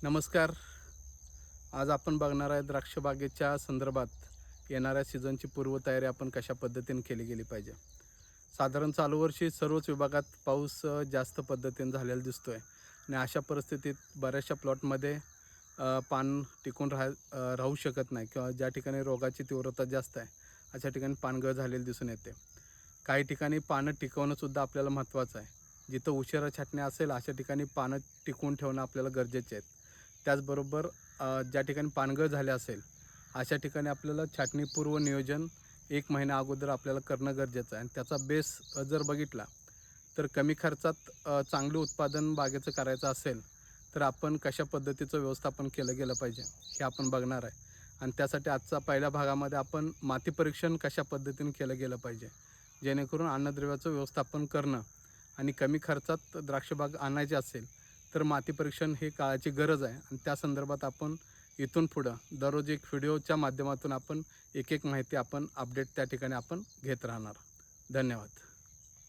नमस्कार. आज आपण बघणार आहे द्राक्ष बागेच्या संदर्भात येणाऱ्या सीझनची पूर्वतयारी आपण कशा पद्धतीने केली गेली पाहिजे. साधारण चालू वर्षी सर्वच विभागात पाऊस जास्त पद्धतीने झालेला दिसतोय आणि अशा परिस्थितीत बऱ्याचशा प्लॉटमध्ये पान टिकून राहू शकत नाही किंवा ज्या ठिकाणी रोगाची तीव्रता जास्त आहे अशा ठिकाणी पानगळ झालेली दिसून येते. काही ठिकाणी पानं टिकवणंसुद्धा आपल्याला महत्त्वाचं आहे. जिथं उशिरा छाटणी असेल अशा ठिकाणी पानं टिकवून ठेवणं आपल्याला गरजेचे आहेत. त्याचबरोबर ज्या ठिकाणी पानगळ झाले असेल अशा ठिकाणी आपल्याला छाटणीपूर्व नियोजन 1 महिना अगोदर आपल्याला करणं गरजेचं आहे. आणि त्याचा बेस जर बघितला तर कमी खर्चात चांगलं उत्पादन बागेचं करायचं असेल तर आपण कशा पद्धतीचं व्यवस्थापन केलं गेलं पाहिजे हे आपण बघणार आहे. आणि त्यासाठी आजचा पहिल्या भागामध्ये आपण माती परीक्षण कशा पद्धतीने केलं गेलं पाहिजे, जेणेकरून अन्नद्रव्याचं व्यवस्थापन करणं आणि कमी खर्चात द्राक्षबाग आणायची असेल तर माती परीक्षण हे काळाची गरज आहे. आणि त्या संदर्भात आपण इथून पुढं दररोज एक व्हिडिओच्या माध्यमातून आपण एक माहिती आपण अपडेट त्या ठिकाणी आपण घेत राहणार. धन्यवाद.